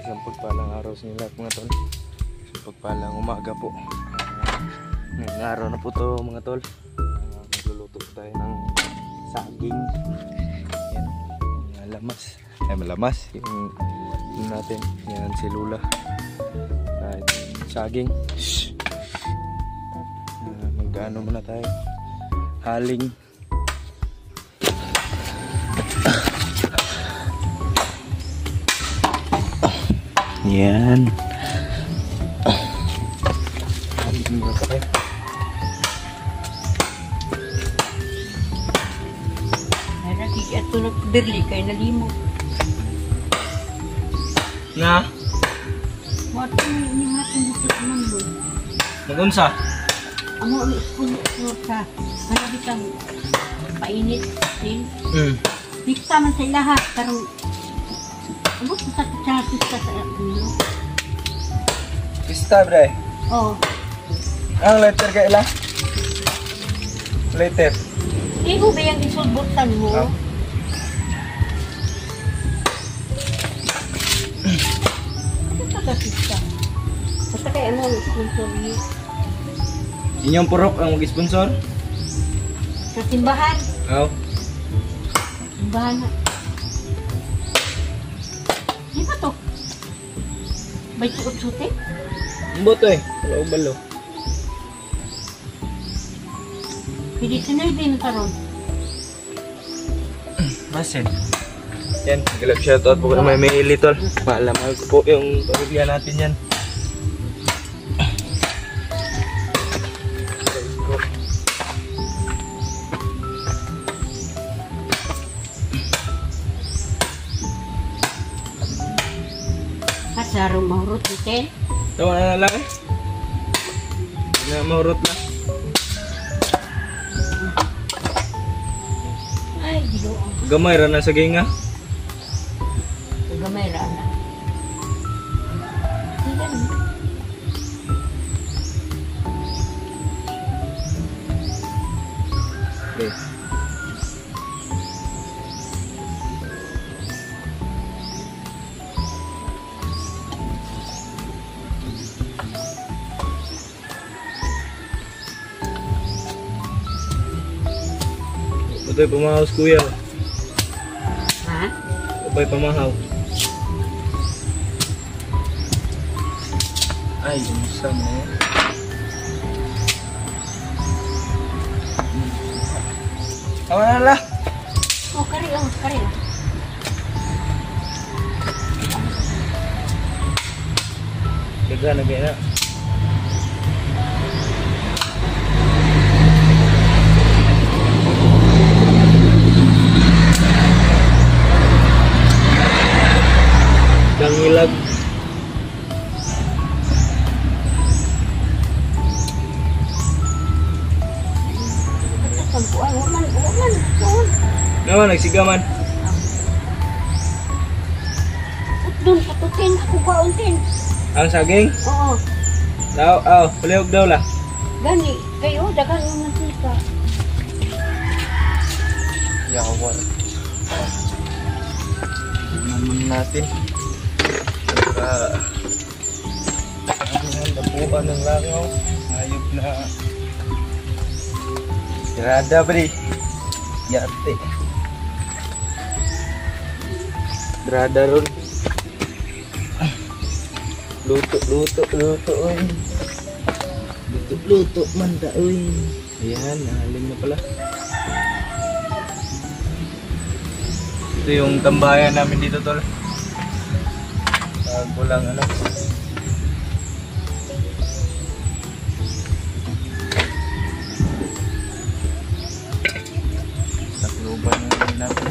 Isang pagpalang araw sa inyo lahat mga tol. Isang pagpalang umaga po. Ngayong araw na po to mga tol. Magluluto tayo ng saging. Yan. Malamas. Ay malamas. Yung natin. Yan si Lula. Kahit saging. Mag-ano muna tayo. Haling. Yan. Haling muna tayo. At ito nagberli kayo na limo. Na? Wato yung natin dito naman mo. Nagunsa? Amo ang ispunod sa kanabitang painit din. Dikta man sa ilahat. Pero amo sa pista sa ulo. Pista bre? Oo. Ang letter ka ila? Letter? Ibo ba yung isulbutan mo? Ah. Pista. Basta kaya ano ang sponsor niyo? Inyong purok ang mag-sponsor? Sa simbahan. Oo. Simbahan na. Di ba to? May suot-suti? Ang boto eh. Balo-balo. Hindi sinay din karon. Masin. Yan. Galap shoutout po kung may maili tol. Maalamahal ko po yung pamilya natin yan. Sarong mahurot ite. Tawa na lang eh. Hindi na maurot na. Ay, dilo. Gamay ra na sa ginga. Gamay ra na. Ilan. Okay. Ito'y pamahaw sa kuya. Ha? Ito'y pamahaw. Ay, umusta mo. Tawa na lang. Oh, kari. Gagana na gaya na. Ilag. Naman, nagsigaman. Doon, patukin. Ako kauntin. Ang saging? Oo. Palihog daw lah. Gani, kayo, dagan yung mantika. Yawan. Tingnan natin. Ang dapuan ng langaw. Ayop na. Tirada bre. Yate. Tirada ron. Luto oy. Luto manda oy. Ayan, nahalim na pala. Ito yung tambayan namin dito tol. Bago lang ano. Takluban namin natin.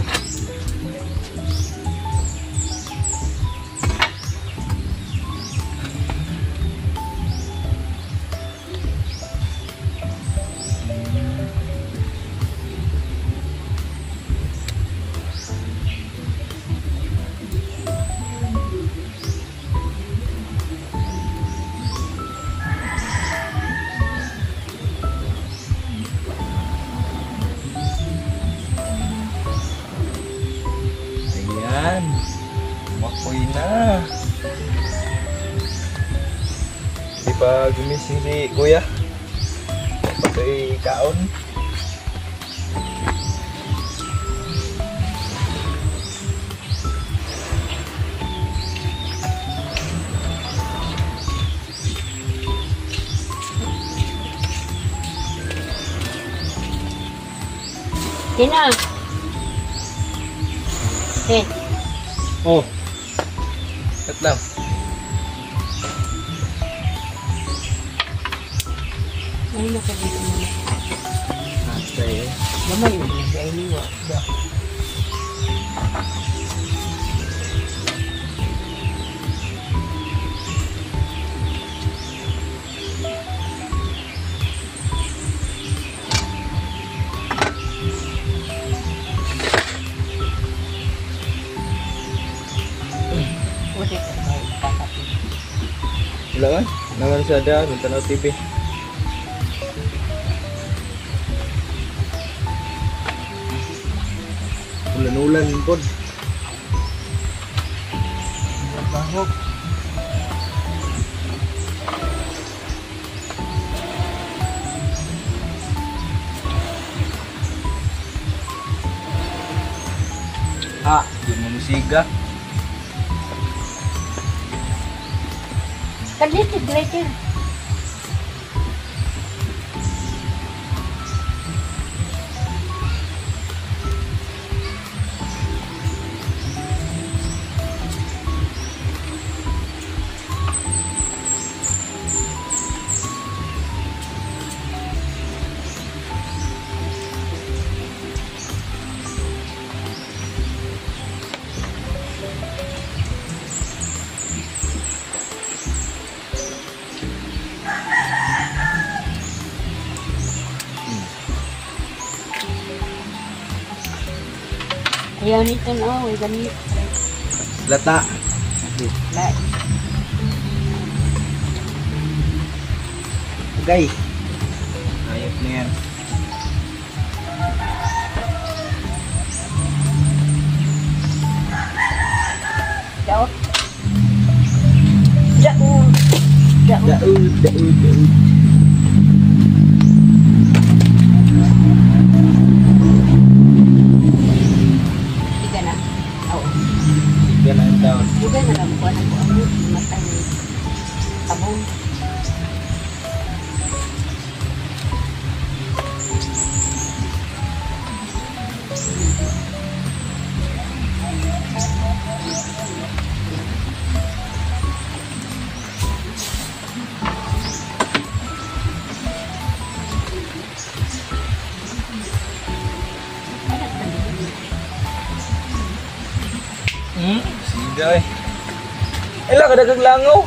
Hindi pa gumising si Kuya. Pagkay kaon. Tina. Oh. Kat lang. Ay, nakabili mo. Atay. Gamay mo. Ay, liwa. Wala man. Naman sa daan. Tanaw TV. Ulan-ulan po. Bahok. Di mo musiga. Kalitit, later. Ayaw nito na, ay ganit. Lata. Lai. Gay. Ayos na yan. Daot. Daot. Daud. Tiga na. Oo. Yan ang down. Tiga na lang ko na ko ang matay. Tabong. Sige ay. Ela ka dagang langaw.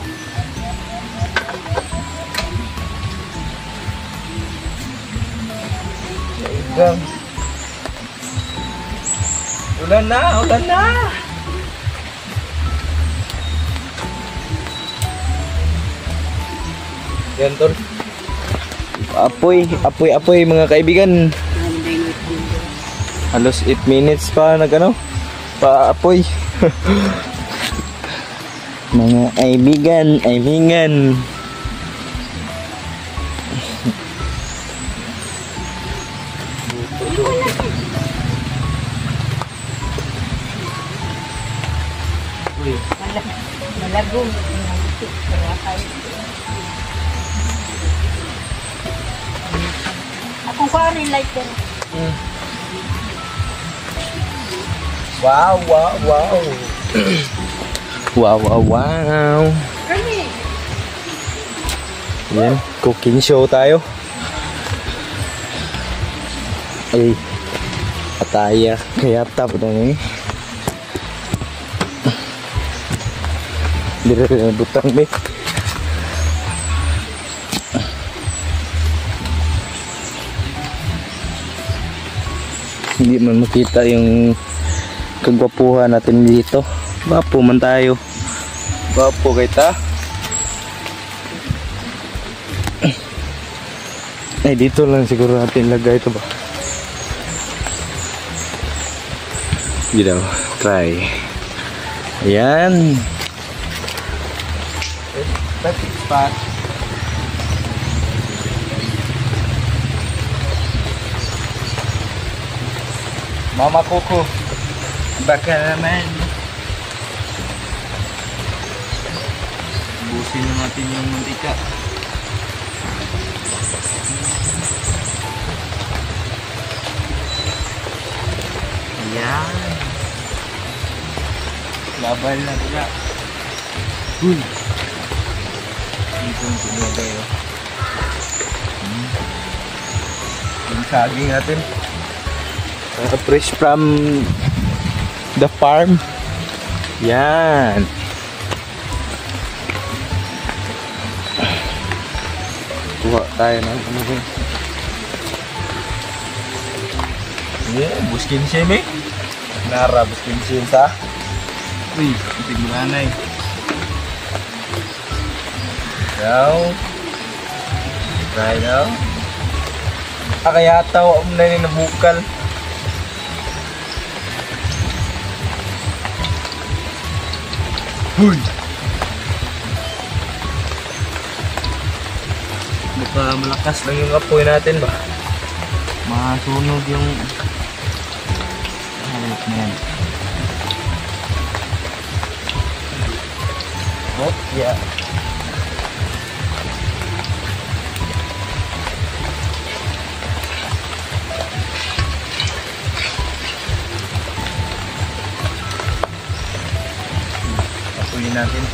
Igang. Ulan na. Yan tol. Apoy mga kaibigan. Halos 8 minutes pa pa-apoy. Mga kaibigan. Malagong. Akong ko rin lighter. Wow. Kami. Yan, cooking show tayo. Ay, ataya. Kaya tapos na yun. Dito na butang be. Hindi man makita yung kagwapuhan natin dito. Bapo man tayo. Bapo kita. Ay, dito lang siguro natin lagay ito ba. Dito, try. Ayan. Perfect spot. Mama Coco. Baka naman. Busin na natin yung mantika. Ayan. Laban na pula. Uy. Dito yung pinagay, oh. Yung saging natin. Fresh from the farm. Yan. Kuha tayo ng ano ba? Yeah, buskin siya eh. Nara, buskin siya sa. Uy, itig mo nanay. Now. Right now. Kaya tawa mo na yung nabukal. Huy! Baka malakas lang yung apoy natin ba? Masunog yung hayop na yan. Oh, yeah. Apoyin natin.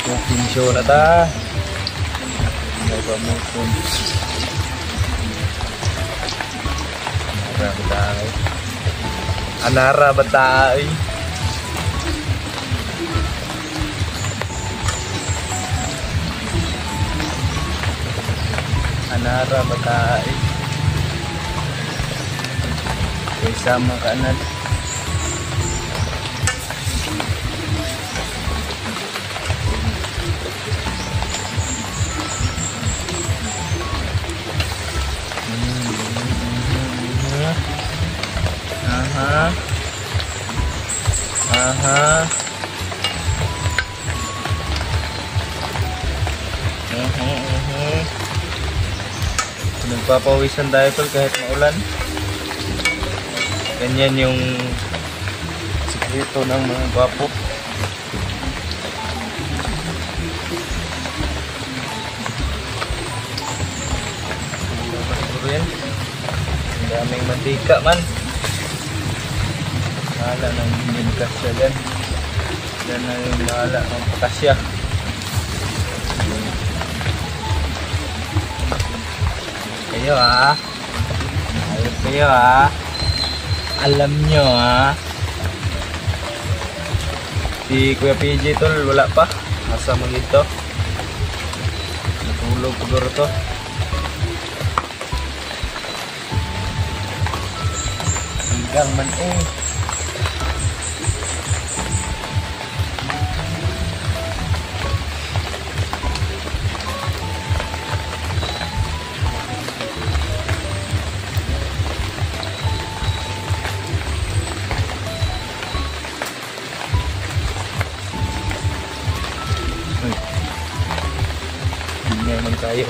Cooking show na ta. Nagpamukon. Anara batay. Anara batay. Anara batay. Sama kanan. Aha. Aha. Nagpapawisan tayo tol kahit maulan. Ganyan yung sikreto ng mga gwapo. Ang daming mantika man. Mahala ng hindi kasya dyan. Dyan na yung mahala ng kasya. Kayo ha. Ayos kayo ha. Alam nyo ha. Si Kuya PJ tol wala pa. Asa mo dito. Natulog siguro to. Hanggang man eh. Naman tayo.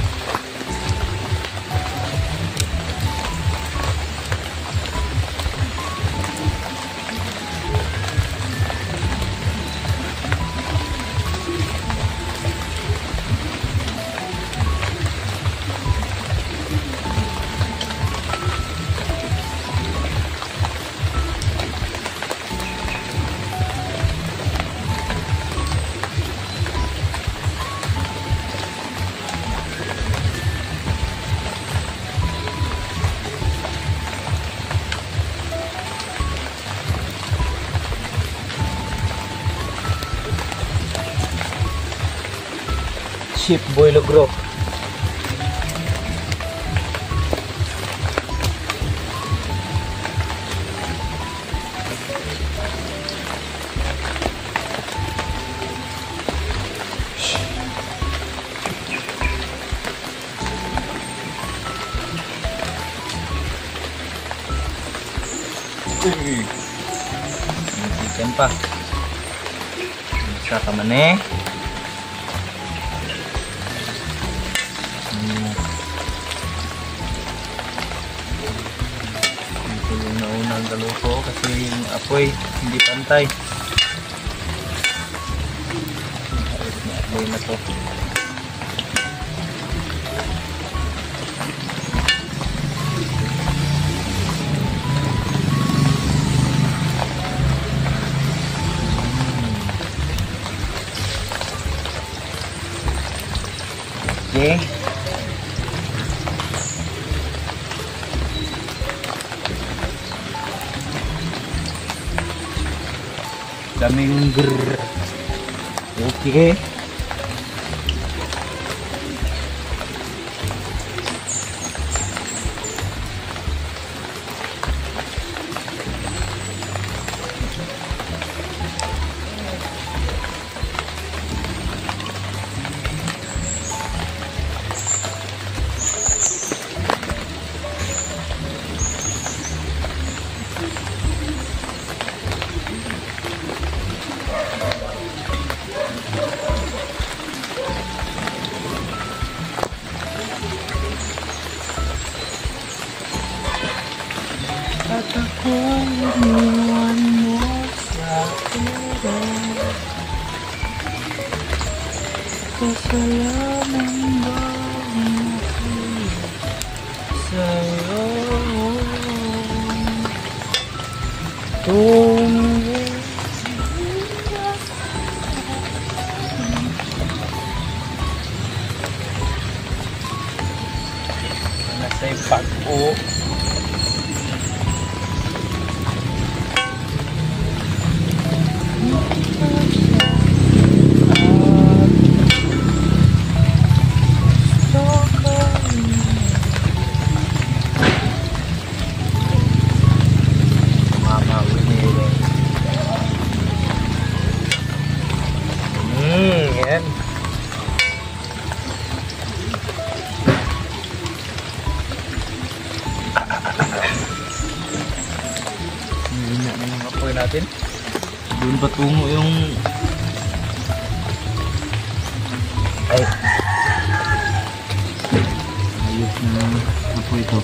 Ship Boy Logro. Uy. Chicken pa. Isa ka man eh. Ito yung naunang galuto kasi yung apoy hindi pantay. Apoy na to. Okay. Daming grrr. Okay. At ako iniwan mo sa oras. Kasalanan ba ako sa'yo? Nasa'y pag-o. Yan. Hina na yung apoy natin. Doon patungo yung ay ayos na apoy ito.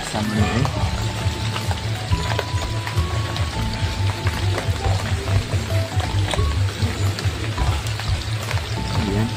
Sama na eh. Ayan.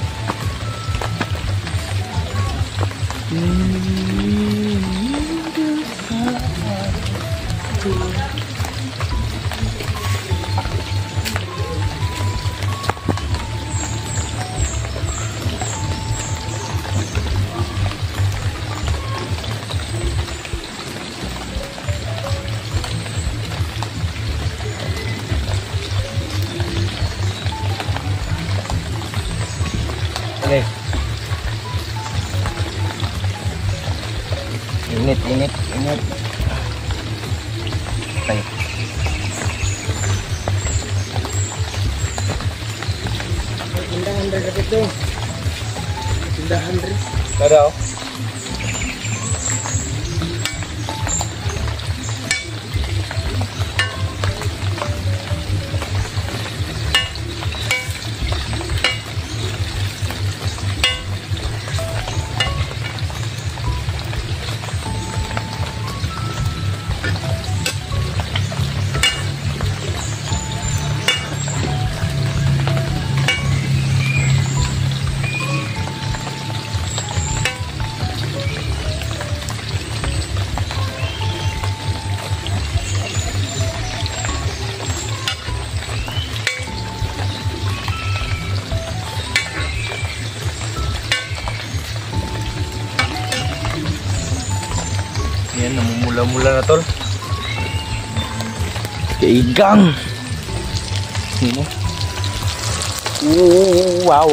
Okay. Init. Okay. Tindahan rin kapit doon. Tindahan rin. Kada oh. Yan, namumula-mula na tol. Kaigang. Sino? Wow.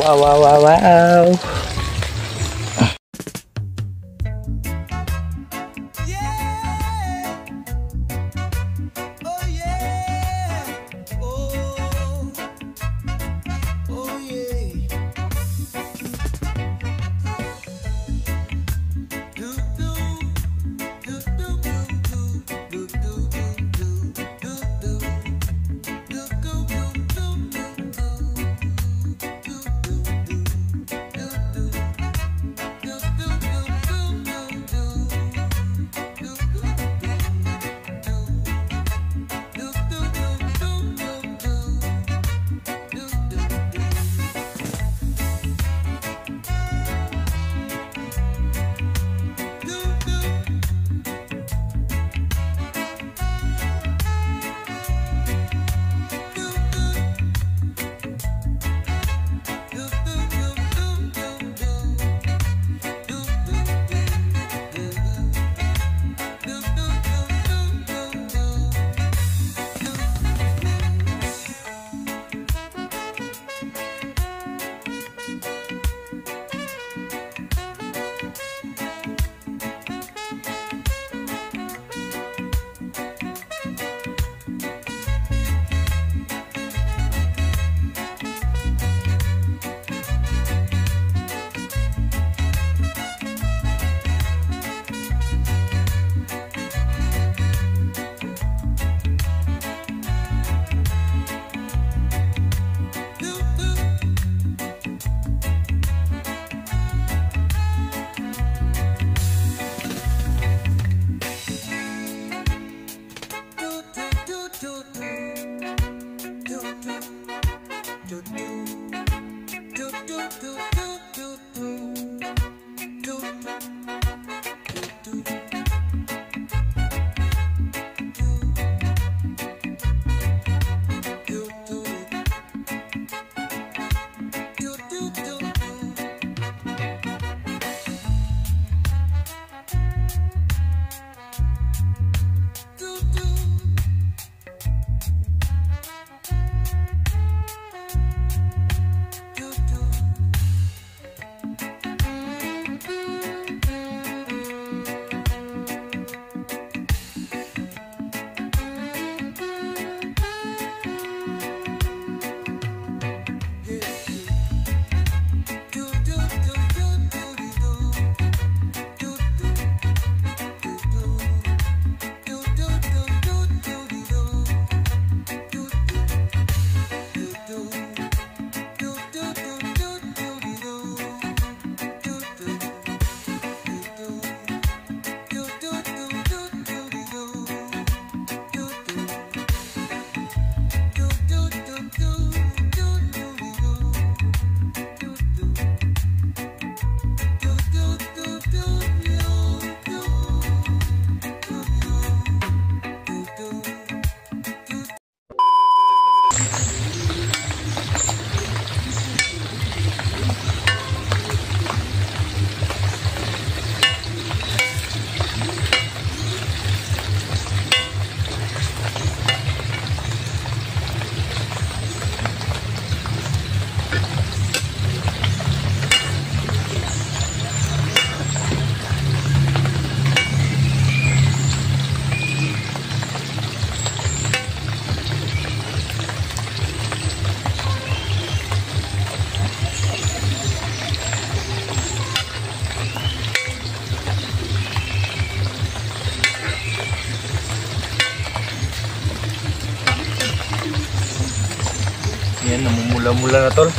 Mula-mula na tol.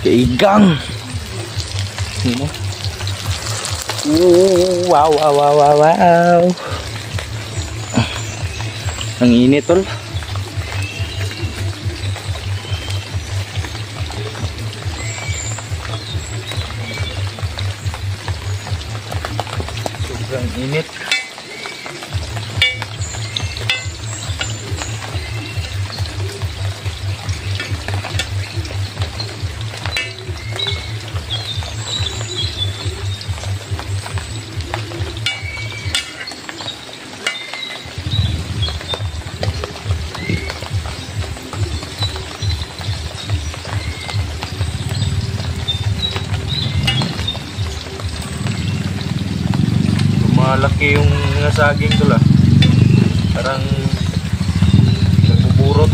Kaigang. Ano? Wow, wow, wow, wow, wow. Ang init tol. Sobrang init. Malaki yung mga saging to lah. Parang nagbuburot.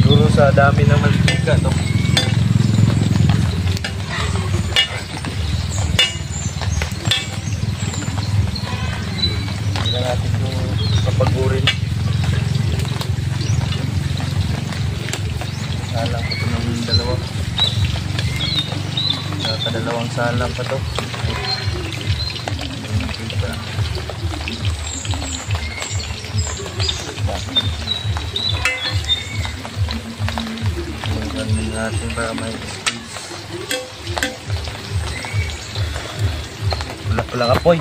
Siguro sa dami ng mantika to. Hindi na natin yung kapagurin. Salang pa ito ng dalawa. Kadalawang salang pa to. Ganun natin para may space. Wala pala apoy.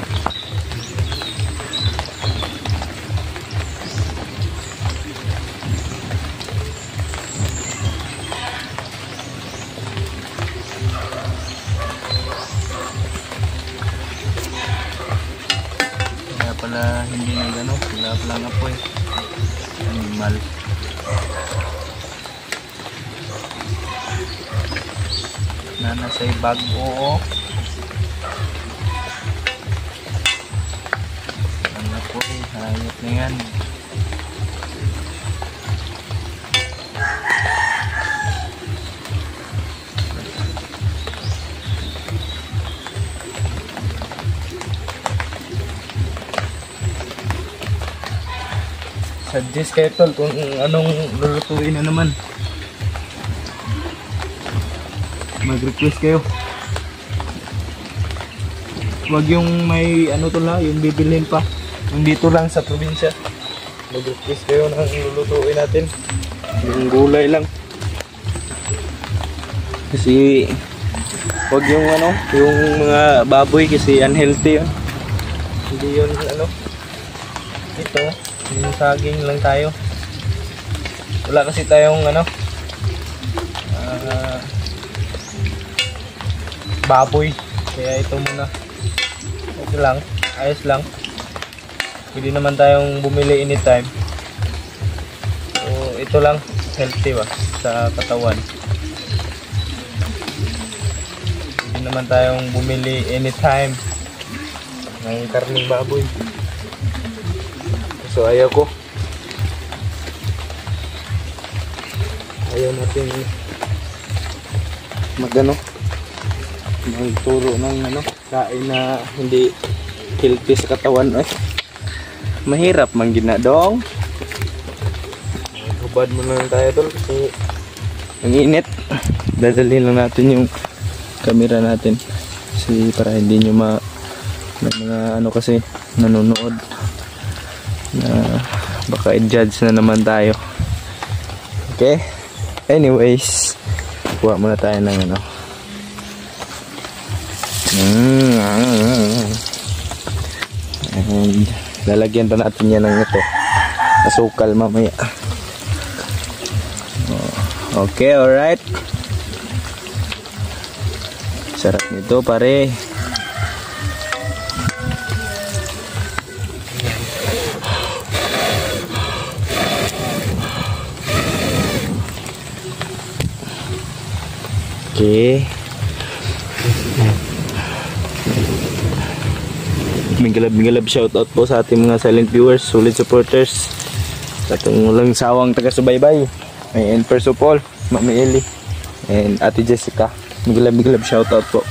Kaya pala hindi na gano'n. Wala pala apoy. Animal. Na nasa bag oo. Ano po eh, hayop na yan. Suggest kayo tol kung anong lulutuin na naman. Mag-request kayo. Wag yung may ano to lang, yung bibilhin pa. Yung dito lang sa probinsya. Mag-request kayo ng lulutuin natin. Yung gulay lang. Kasi wag yung ano, yung mga baboy kasi unhealthy yun. Hindi yun ano. Ito, yung saging lang tayo. Wala kasi tayong ano baboy, kaya ito muna. Okay lang, ayos lang. Pwede naman tayong bumili anytime. So ito lang, healthy ba sa katawan. Pwede naman tayong bumili anytime ng karning baboy. So ayaw ko. Ayaw natin magano magturo ng ano, kain na hindi healthy sa katawan. Mahirap man ginadong. Hubad muna lang tayo tol kasi ang init. Dadalhin lang natin yung camera natin kasi para hindi nyo may mga ano kasi nanonood na baka i-judge na naman tayo. Okay, anyways, kuha muna tayo ng ano. And lalagyan pa natin yan ng ito asukal mamaya. Okay, alright. Sarap nito pare. Okay. Minggalab shoutout po sa ating mga silent viewers, solid supporters, sa itong walang sawang taga-subaybay. And first of all, Mami Eli and Ate Jessica, minggalab shoutout po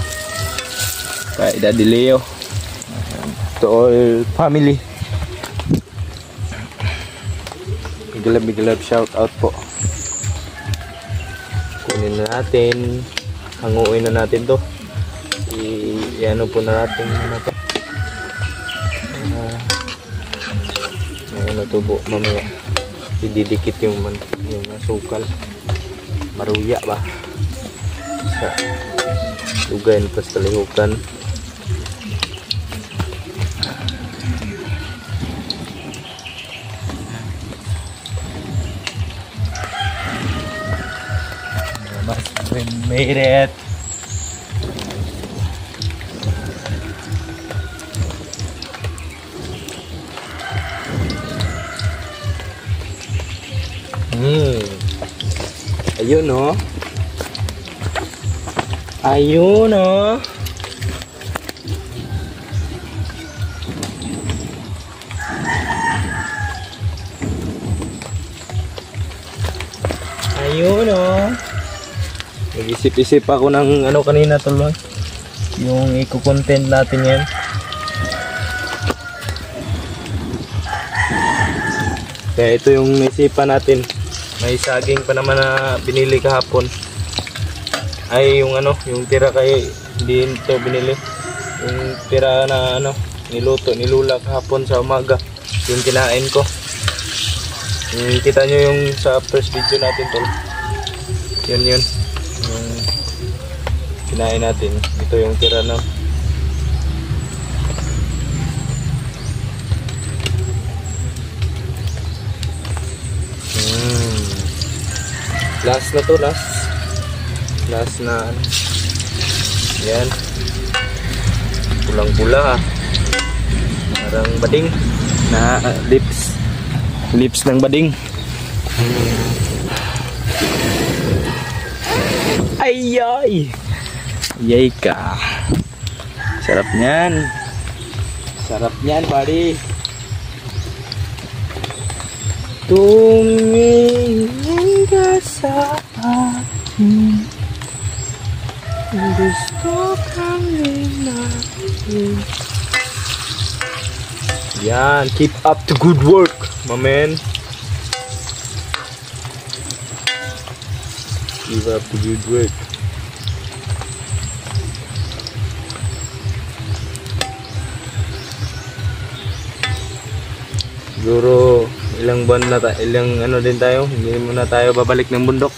kay Daddy Leo, to all family. Minggalab shoutout po. na natin. Hanguin na natin to. I-ano po na natin na to. Natubo mamaya. Ididikit yung asukal. Maruya ba? Sa lugayan pas talihukan. We made it. Ayun no. Ayun no. Ayun no. Nag-isip-isip ako ng ano kanina tuloy. Yung i-content natin yan. Kaya ito yung naisipan natin. May saging pa naman na binili kahapon. Ay yung ano, yung tira kay hindi ito binili. Yung tira na ano, niluto, nilula kahapon sa umaga. Yung kinain ko. Yung kita nyo yung sa first video natin tol. Yun. Yung kinain natin. Ito yung tira na. Last na to, last na ano. Yan. Pulang-pula ha. Parang bading na lips ng bading. Ay yay ka. Sarap niyan. Sarap niyan, buddy. Tumingin ka sa akin, gusto kami natin. Yan, keep up the good work, my man. Keep up the good work. Siguro ilang buwan na ilang ano din tayo, hindi muna tayo babalik ng bundok.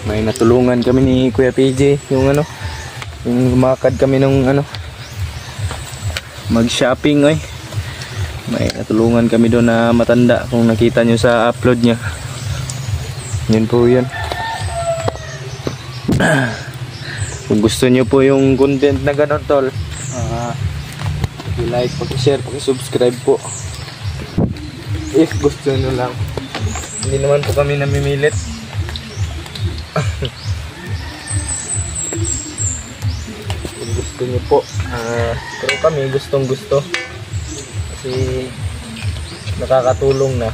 May natulungan kami ni Kuya PJ, yung ano, yung lumakad kami nung ano, mag-shopping oy. May natulungan kami doon na matanda, kung nakita nyo sa upload niya. Yun po yun. Kung gusto nyo po yung content na ganon tol, like, paki-share, paki-subscribe po. If gusto nyo lang. Hindi naman po kami namimilit. Kung gusto nyo po. Pero kami gustong gusto. Kasi nakakatulong na.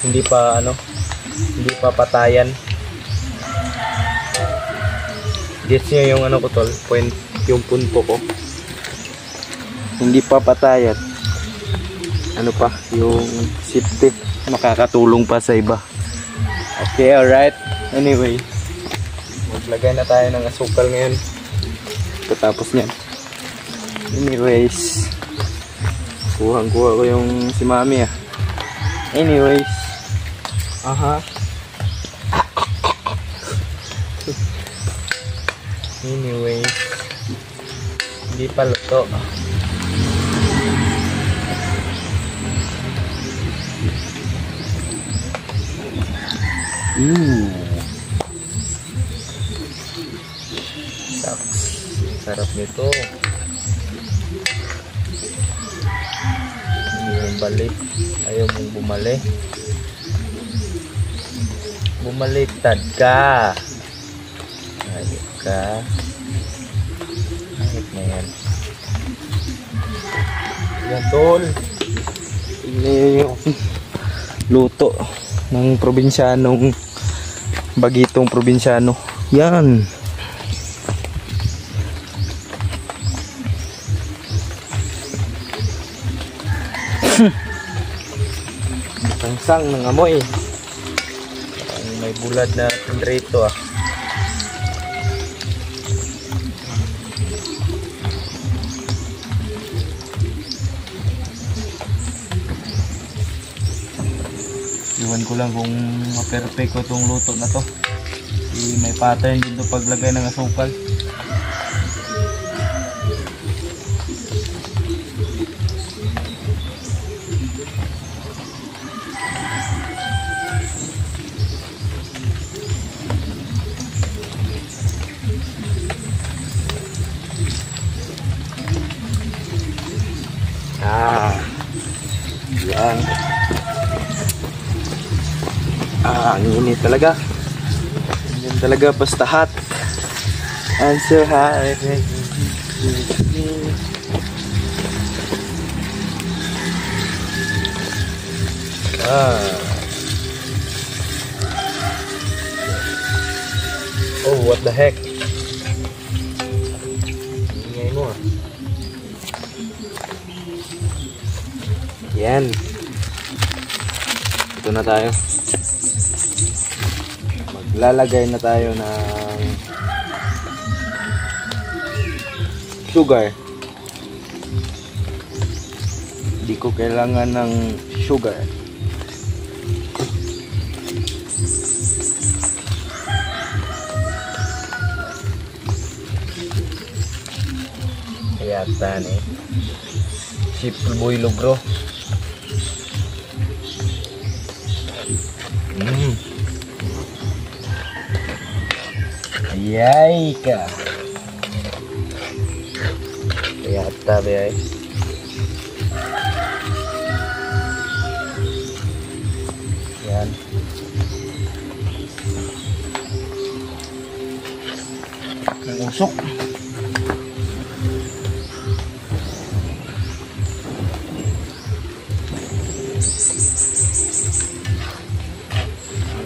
Hindi pa ano, hindi pa patayan. Gets nyo yung ano ko tol, yung punto ko. Hindi pa patayan. Ano pa, yung safety, makakatulong pa sa iba. Okay, alright. Anyway, maglagay na tayo ng asukal ngayon. Katapos niyan. Anyways, kuha ko yung si mami ah. Anyways, anyways, hindi pa luto. Sarap nito. Hindi mong balik. Ayaw mong bumalik. Bumaliktad ka. Ayok ka. Ayok na yan. Yan tol. Ini yung luto ng probinsyanong bagitong probinsyano. Yan. Sangsang ng amoy. May bulad na rito ah. Iwan ko lang kung ma-perfect ko itong luto na to. May pattern dito paglagay ng asukal. Yan. Ang init talaga. Yan talaga, basta hot. And so hot. Oh, what the heck? Ingay mo ah. Yan. Ito na tayo. Maglalagay na tayo ng sugar. Hindi ko kailangan ng sugar. Kaya nih. Sip boy logro. Yay ka. Yata be. Yan. Ang usok.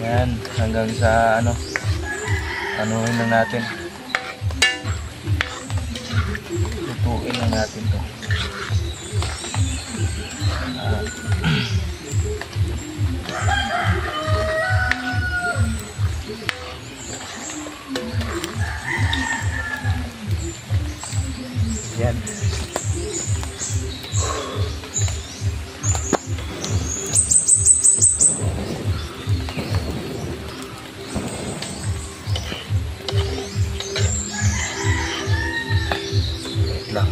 Yan, hanggang sa anuhin lang natin. Lutuin lang natin to. Yan. Lang.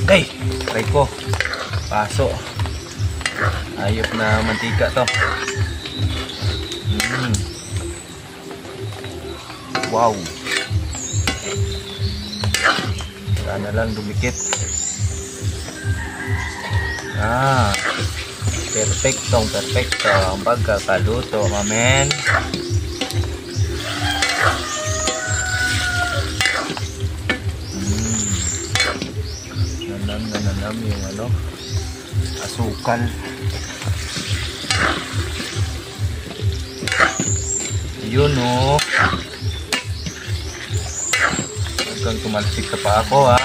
Okay, try ko. Paso. Ayop na mantika to. Wow. Sana lang dumikit. Perfectong perfecto ang pagkakaluto, mamen. Nanam yung asukal. Yun oh. Hanggang tumalsik ka pa ako ha.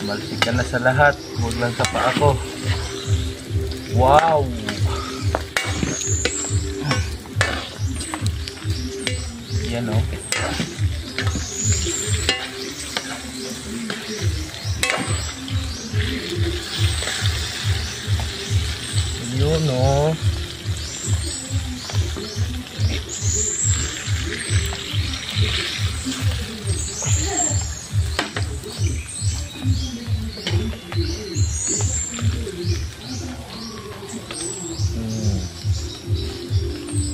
Tumalsik ka na sa lahat. Huwag lang sa pa ako. Wow! Yan oh. Yun oh.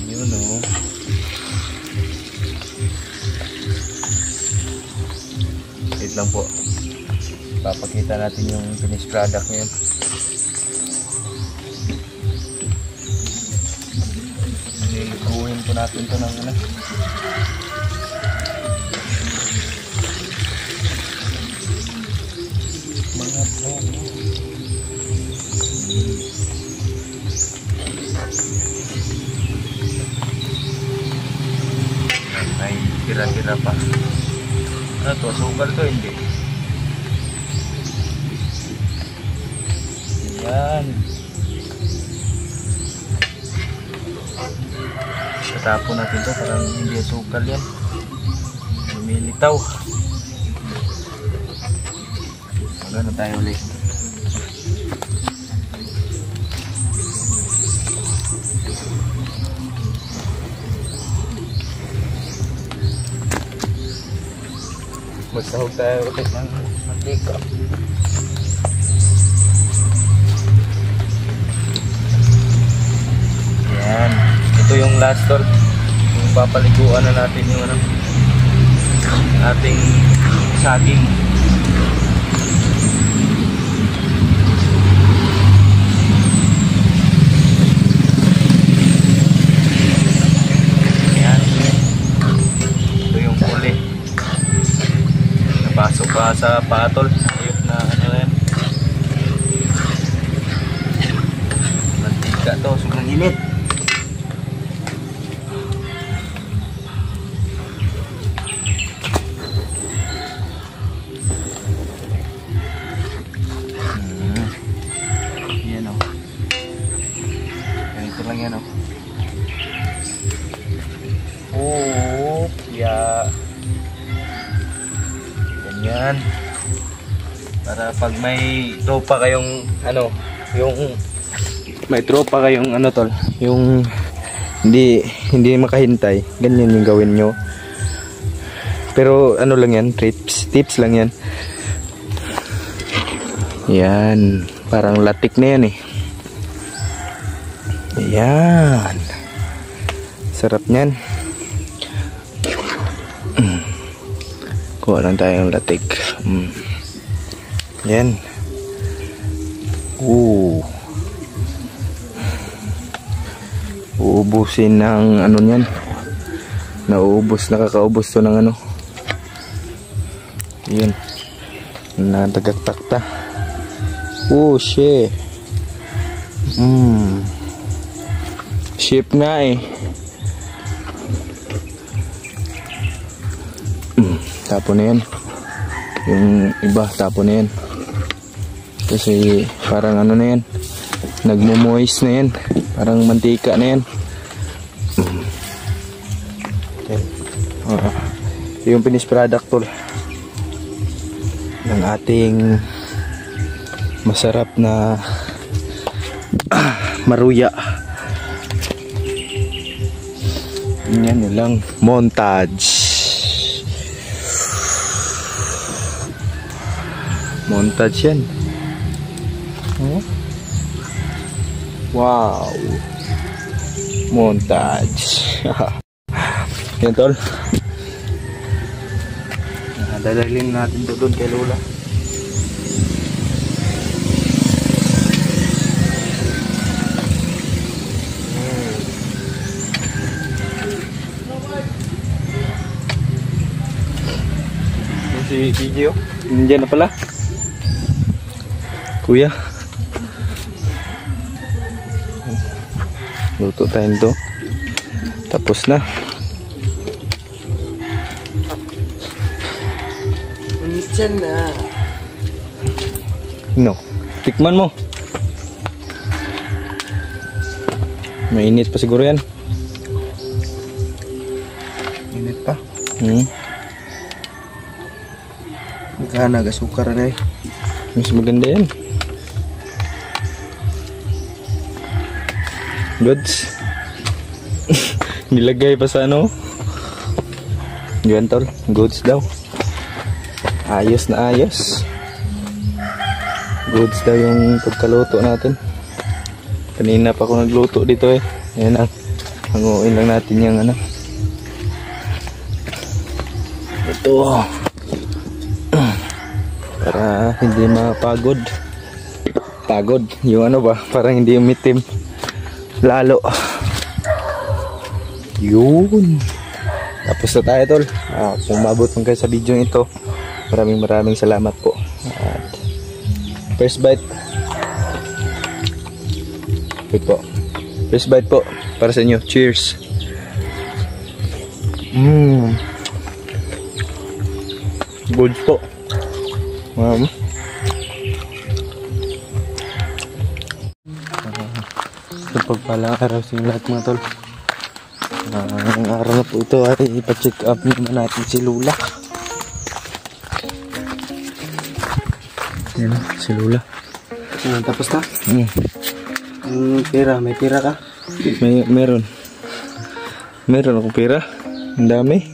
Yun oh. Wait lang po. Papakita natin yung finished product ngayon. Niliguin po natin ito ng mga Tira pa. Ano to? Sukal to? Hindi. Yan. Tatapon natin to. Parang hindi sukal yan. Lumilitaw. Magano tayo ulit. Magsahog tayo ulit ng mantika. Yan. Ito yung last tol. Yung papaliguan na natin yung ano, ating saging. Yan. Ito yung puli. Napasok pa sa patol. Ayop na ano yan. Mantika to. Sobrang init. Yan o. Ganito lang yan o. Oh, yeah. Ganyan. Para pag may tropa kayong ano, yung may tropa kayong ano tol, yung hindi makahintay, ganyan yung gawin nyo. Pero ano lang yan, tips lang yan. Yan, parang latik na yan eh. Yan. Sarap niyan. Kuha lang tayong latik. Yan. Uubusin ng ano niyan. Nauubos, nakakaubos to ng ano. Yan. Natagaktakta. Oh, shit. Ship nga eh. Tapon na yan. Yung iba, tapon na yan. Kasi parang ano na yan. Nagmo-moist na yan. Parang mantika na yan. Okay. Yung finished product tol ng ating masarap na maruya. Yan yun lang. Montage. Montage yan. Wow. Montage. Yan tol. Dadalhin natin ito doon kay Lola. Si Gigi oh. Nandiyan na pala. Kuya. Luto tayo nito. Tapos na. Unichan na. No. Tikman mo. Mainit pa siguro yan. Init pa. Magkana gasukar na eh. Mas maganda yan. Goods. Nilagay pa sa ano. Yan tol. Goods daw. Ayos na ayos. Goods daw yung pagkaluto natin. Kanina pa ako nagluto dito eh. Ayan ang hanguin lang natin yung ano. Ito. Para hindi mapagod. Pagod. Yung ano ba? Parang hindi umitim. Lalo. Yun. Tapos na tayo tol. Kung mabot mo kayo sa video ito, maraming salamat po. At first bite. Wait po. First bite po para sa inyo. Cheers. Good po. Sa pagpalang araw sa inyo lahat mga tol. Ang araw na po ito ay ipa-check up naman natin si Lula. Yan si Lula. Tapos na? Pera, may pera ka? Meron. Meron akong pera. Ang dami.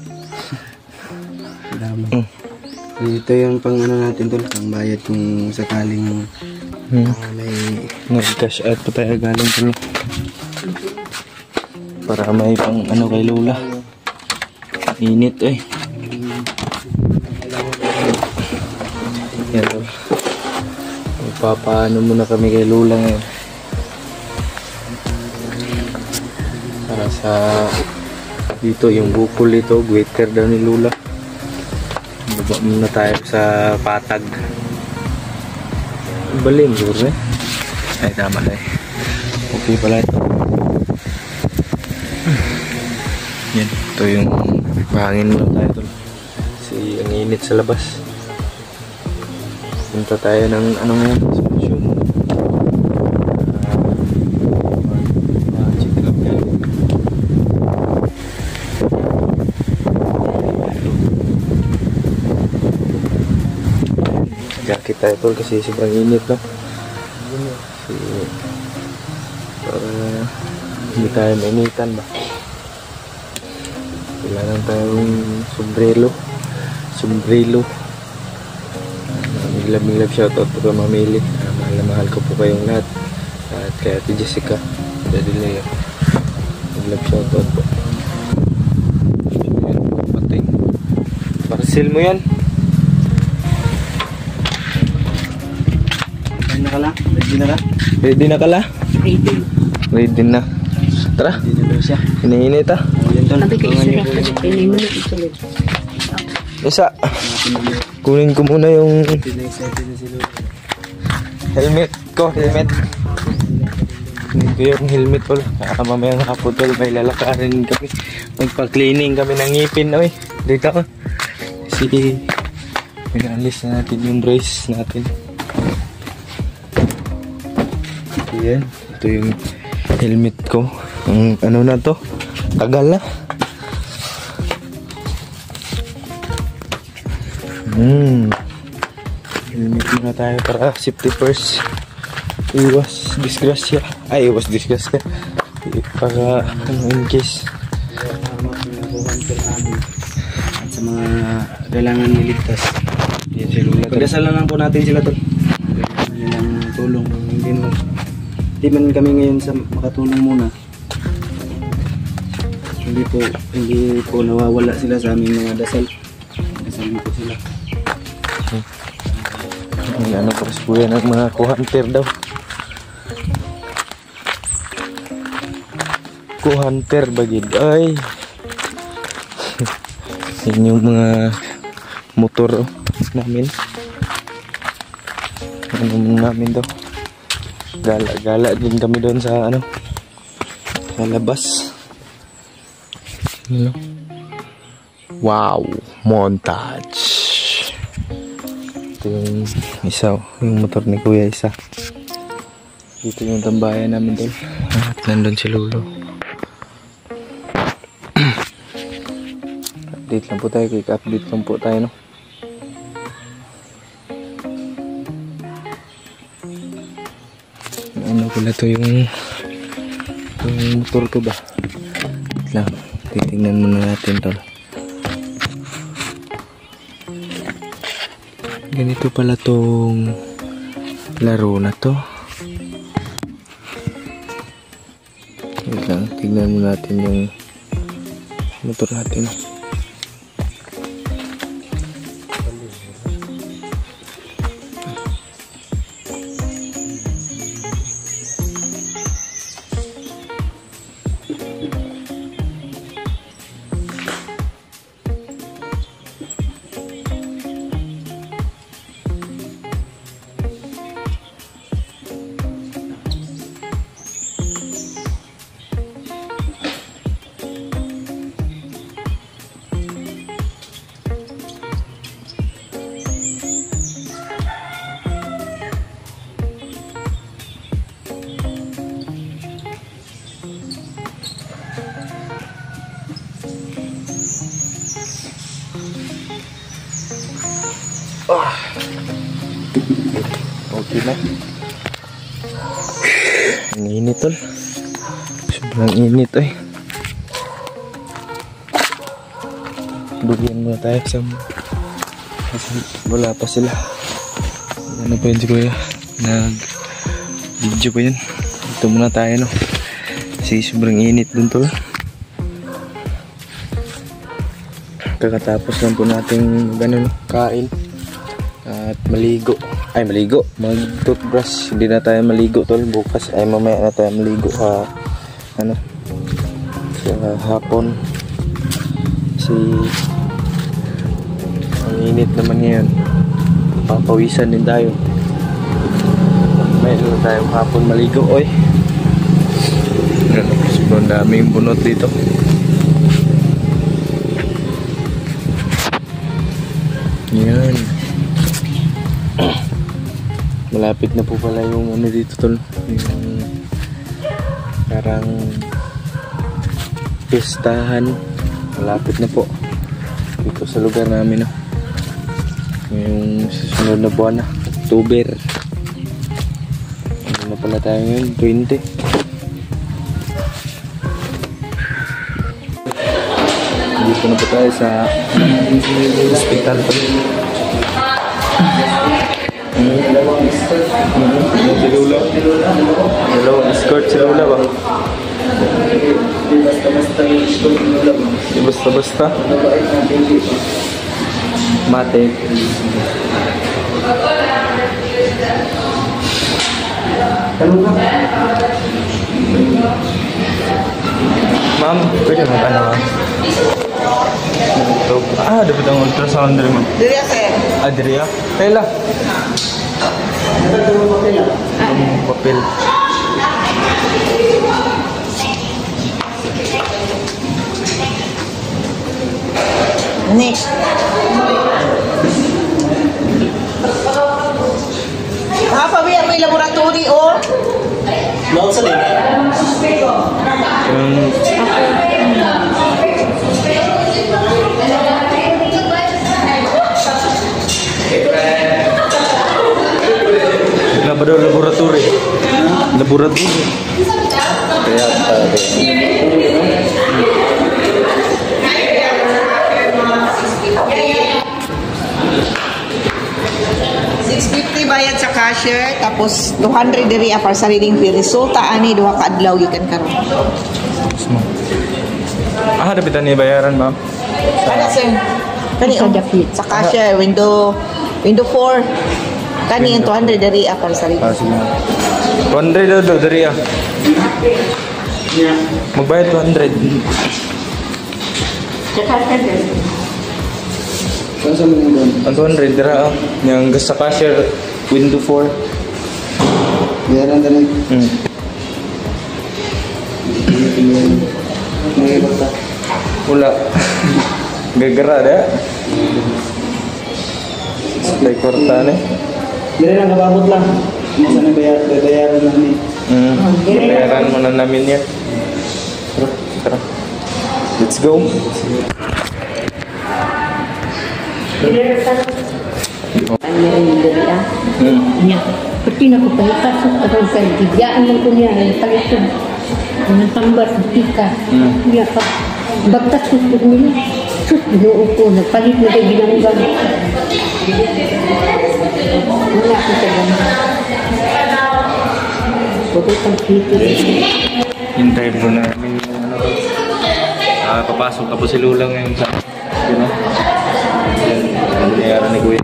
Dito yung pang ano natin tol, pang bayad kung sakaling may Nag-cash out pa tayo galing tulo. Para may pang ano kay Lula. Init eh. Yan tol. Magpapaano muna kami kay Lula ngayon. Para sa dito yung bukol dito, waiter daw ni Lula. Baba muna tayo sa patag. Baling siguro eh. Ay tama na eh. Okay pala ito. Yan, ito yung mahangin muna tayo tol. Kasi ang init sa labas. Punta tayo ng ano ngayon, solusyon. Check up yan. Jacket tayo tol kasi sobrang init no. Kasi para hindi tayo mainitan ba. Kailangan tayong sombrero. Miglab shoutout po ka mamili. Mahal na mahal ko po kayong lahat. At kay Ate Jessica Daddy Leo, miglab shoutout po. Pating parcel mo yan. Ready na ka la? Ready na. Tara. Hinihinit ah. Sabi ka isa na sa pinay isulod. Isa. Kunin ko muna yung helmet ko. Kunin ko yung helmet tol. Mamayang hapon tol. May lalakarin kami. Magpa-cleaning kami ng ngipin. Oy, dito ka. Kasi pinaalis na natin yung brace natin. Yan, ito yung helmet ko. Ang ano na to, tagal na. Helmet muna tayo para safety first. Iwas disgrasya. Ay, iwas disgrasya. Para ano in case. at sa mga kailangan iligtas. Pagdasalan lang po natin sila tol. Kailangan tulong. Hindi man kami ngayon sa makatulong muna. Hindi po nawawala sila sa aming mga dasal. Dasalin po sila. Ano po kasi po yan ang mga kuhanter daw. Kuhanter bagid. Ay. Yan yung mga motor namin. Ano namin daw. Gala-gala din kami doon sa ano, sa labas. Hello. Wow, montage. Ito yung isa, yung motor ni Kuya isa. Dito yung tambayan namin doon. At nandun si Lolo. Update lang po tayo, quick update lang po tayo no. Ano pala to yung motor ko ba? Wait lang, titingnan muna natin to. Ganito pala tong laro na to. Wait lang, tingnan muna natin yung motor natin. Okay na. Ang init tol. Sobrang init eh. Bugyan muna tayo sa kasi wala pa sila. Ano pa yun si kuya? Nag-video pa yun. Ito muna tayo no. Kasi sobrang init dun tol. Kakatapos lang po nating ganun, kain at maligo. Ay maligo, mag-toothbrush. Hindi na tayo maligo tol. Bukas ay mamaya na tayo maligo sa hapon. Kasi ang init naman ngayon. Papawisan din tayo. Mayroon tayong hapon maligo oy. Sobrang daming bunot dito. Yan. Malapit na po pala yung ano dito tol. Yung parang pistahan. Malapit na po dito sa lugar namin no. Yung susunod na buwan na October. Ano na pala tayo ngayon? 20. Dito na po tayo sa hospital pa. Dalawang skirt si Lola ba? Basta-basta mate. Ma'am, pwede mo ano? Dapat ang ultrasound rin mo. Diria sir. Diria? Kaya ang papel. Next. Pabiya may laboratory o? Noon sa din. Laboratory. Laboratory. Kaya $650 bayad sa cashier tapos 200 diri para sa reading fee. Resulta ani duha ka adlaw gikan karon. dapitan ni bayaran ma'am. Ano sir? Kani sa cashier window 4. Kani ang 200 diri para sa reading. Sige. 200 daw dari magbayad 200. Ang 200 dira yang sa cashier window 4. Bayaran tanig. Wala. Gagara da. Stay korta ni. Dire lang kababot lang. Masa na bayaran namin. Bayaran mo na namin yan. Tara. Let's go. Ang meron dari niya. Pati na ko palitas sa kay bigyan mo ko niya palitan. Ang tambar sa tika. Niya pa bagtas ko nila. Sus binuo ko nagpalit na kay binanggang. Wala ko sa ganun. Pagkutang kiti. Hintay po namin papasok na po si Lula ngayon sa nangyayari ni Kuya.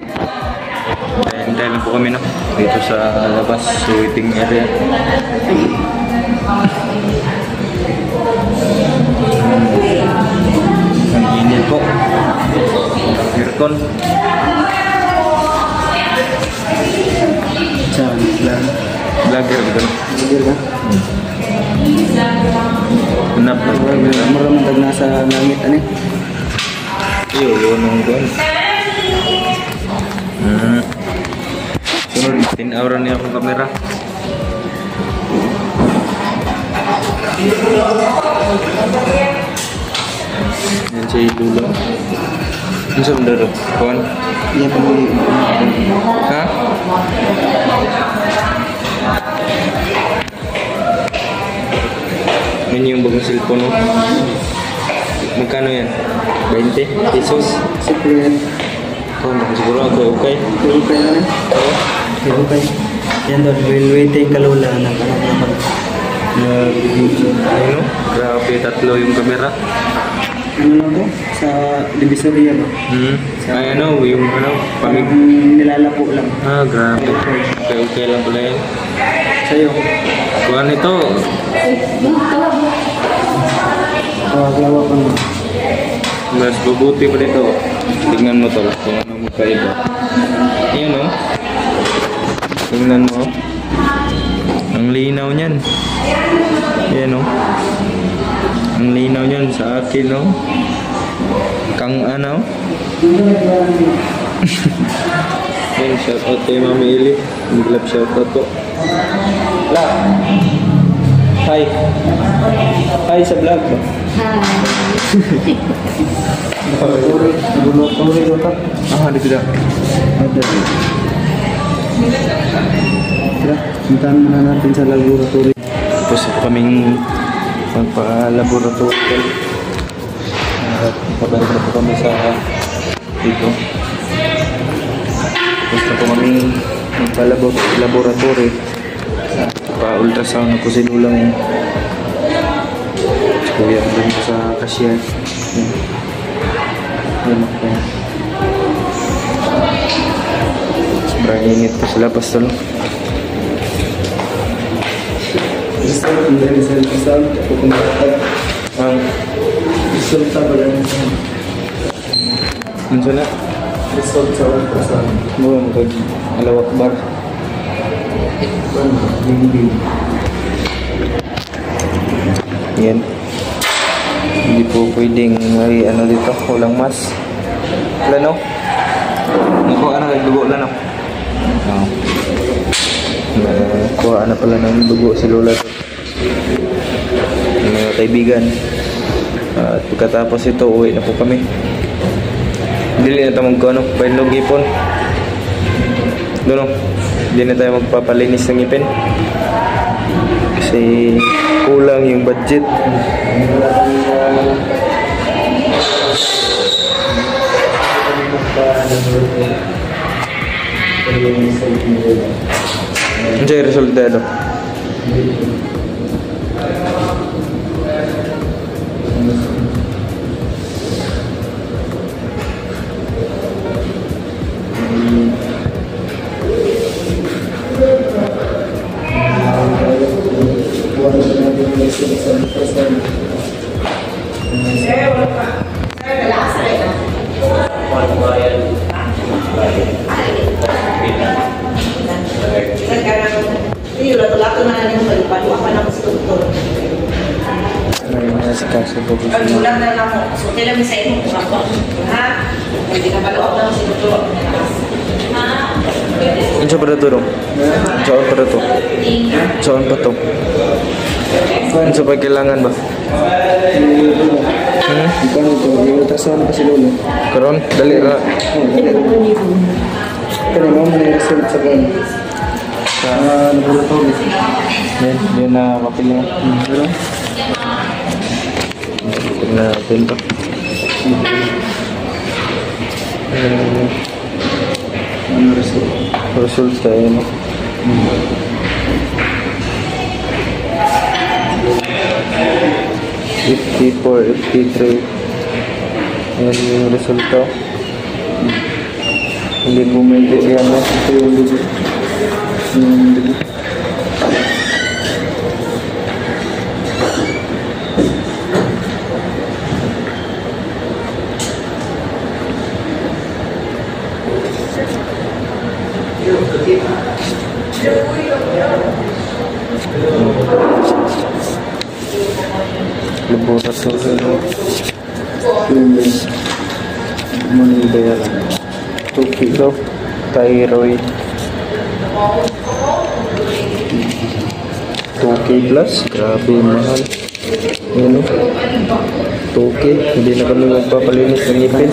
Hintay lang po kami no dito sa labas, sa waiting area. Ang init po. Aircon. Vlogger gitu. Kenapa? Maraming tag nasa langit ani. Iyo, lunong doon. Sunod, 10 hour niya akong kamera. Yan siya yung dulo. Ano sa mundaro? Kuhan? Yan po yung... Ha? Yan yung bagong cellphone mo. Magkano yan? 20 pesos? Secret. Kung siguro ako okay. Okay na rin. Okay. Yan daw, while waiting kalula ng ano naman. Ano? Grabe, tatlo yung camera. Ano lang to? Sa Divisoria no? Ay ano, yung ano, Parang pamig... nilalako lang. Ah, grabe. Okay lang pala yan. Sa'yo. Kuhan ito. Lawa ka mo. Mas mabuti pa dito. Tingnan mo to. Kung ano magkaiba. Ayan o. Tingnan mo. Ang linaw niyan. Ayan o. Ang linaw niyan sa akin o. Kang ano. Ayan, shoutout kay Mami Ili. Big love shoutout po. La. Hi. Hi sa vlog ba? Laboratory ko ka. Ah, di tidak. Ada. Tara, puntahan muna natin sa laboratory. Tapos kaming magpa-laboratory. Pabalik na po kami sa dito. Tapos na po kami magpa-laboratory. Pa-ultrasound na po si Lulang yun. Kuya doon po sa cashier. Yan ako. Sobrang init po sila pastor. Result, Ang resulta ba lang? ano na? Result sa ultrasound. Mula mo kag Allahu Akbar. Yan. Hindi po pwedeng may ano dito, walang mas. Wala no? Nakuha na nagdugo na no? Oo. Nakuha na pala ng dugo si Lola to. Mga kaibigan. At pagkatapos ito, uwi na po kami. Dili na tayo magkano, pailog ipon. Doon no? Hindi na tayo magpapalinis ng ipin. Kasi kulang yung budget. Ano yung resultado? May mga sa kaso po gusto mo. Ulang na lang mo. So, kailan sa inyo kung ako. Ha? Hindi ka pala ako sa ito. Ano sa para ito? Saan para ito? Saan pa ito? Ano sa pagkailangan ba? Ikaw ito, yung ultrasound pa si Lolo. Karon? Dali na. Pero mo yung result sa kanya. Sa laboratory. Yan na papel niya. Pero, Tignan natin ito. ano result? Resulta yun. $54, $53. Yan yung resulta. Hindi bumili yan. Ito yung dugo. Yung dugo. Laboratory. Money bayaran. 2 kilo. Thyroid. 2K plus. Grabe mahal. Yan o. Okay, hindi na kami magpapalinis ng ngipin.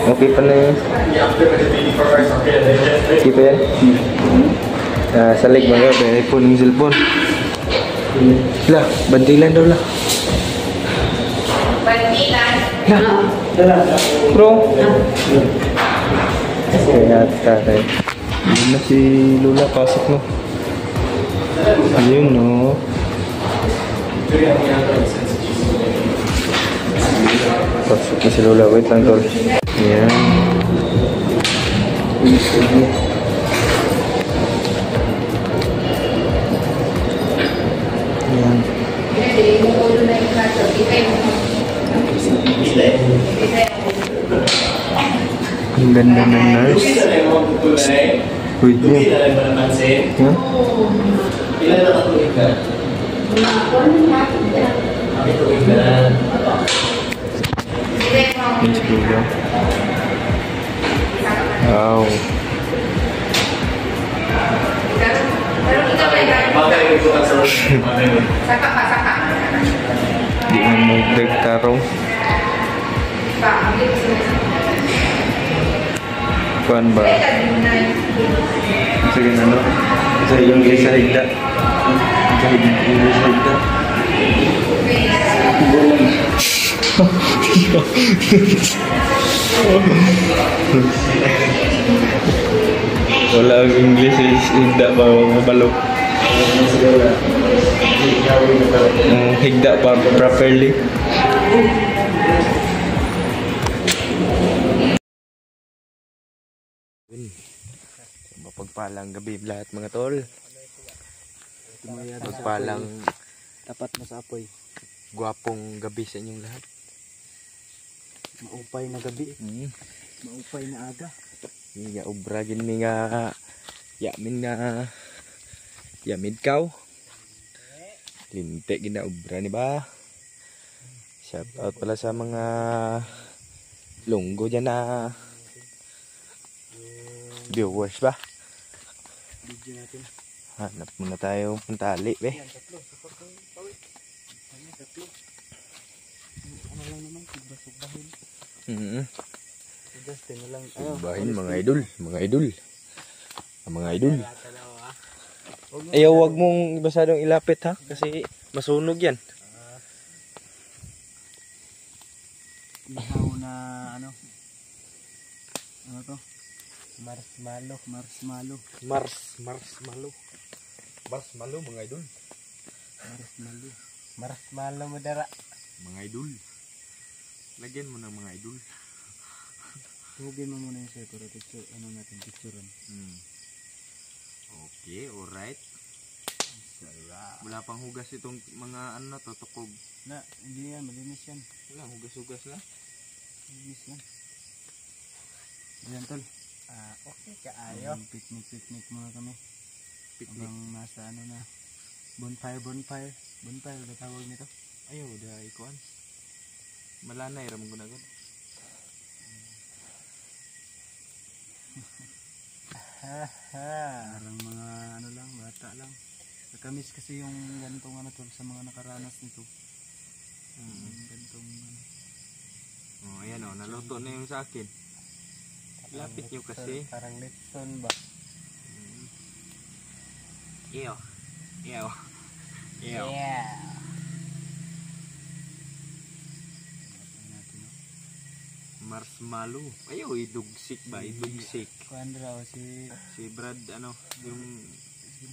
Okay pa na yun. Okay pa yan? Salig mga iPhone ng cellphone. Lah, bantilan daw lah. Lah. Bro. Kaya tatay. Yun na si Lola, pasok no. Ayun no. Pasok na si Lola, wait lang tol. Ayan. Ayan. Ang ganda ng nurse. Wait niya. Ha? Miss Lola. Wow. Di man magdagtarong. Kuan ba? Sige na no? Sa iyong sa higda. Sa higda. Wala ang English is higda pa mabalo. Higda pa properly. Mapagpalang gabi lahat mga tol. Mapagpalang Tapat na sa apoy. gwapong gabi sa inyong lahat. Maupay na gabi. Maupay na aga. Nga obra gin mi nga yamin nga yamid kaw. Linte gina obra ni ba? Shout out pala sa mga lunggo dyan na viewers ba? Video natin. Hanap muna tayo puntali be. Ano lang naman, sugbah-sugbahin. Justin na lang. Subahin mga idol, mga idol. Mga idol. Ayaw wag mong masyadong ilapit ha kasi masunog yan. Ihaw na ano? Ano to? Marshmallow. Marshmallow mga idol. Marshmallow mo dara. Mga idol. Lagyan mo ng mga idol. Hugin mo muna yung sa'yo para picture, ano natin, picturean. Okay, alright. Wala pang hugas itong mga ano na to, tukog. Na, hindi yan, malinis yan. Wala, hugas-hugas na. Malinis yan. Ayan tol. Okay ka ayo. Picnic muna kami. Picnic. Habang nasa ano na, bonfire ba tawag nito? Ayaw, dahil ikuan. Malanay, ramang gunagod. Parang mga ano lang, bata lang. Nakamiss kasi yung ganitong ano tol sa mga nakaranas nito. Ganitong ano. Oh, ayan o, naluto na yung sa akin. Lapit nyo kasi. Parang Lipson ba? Iyo. Yeah. Marshmallow. Ayaw, idugsik ba? Idugsik. Kuan raw si Brad, ano, yung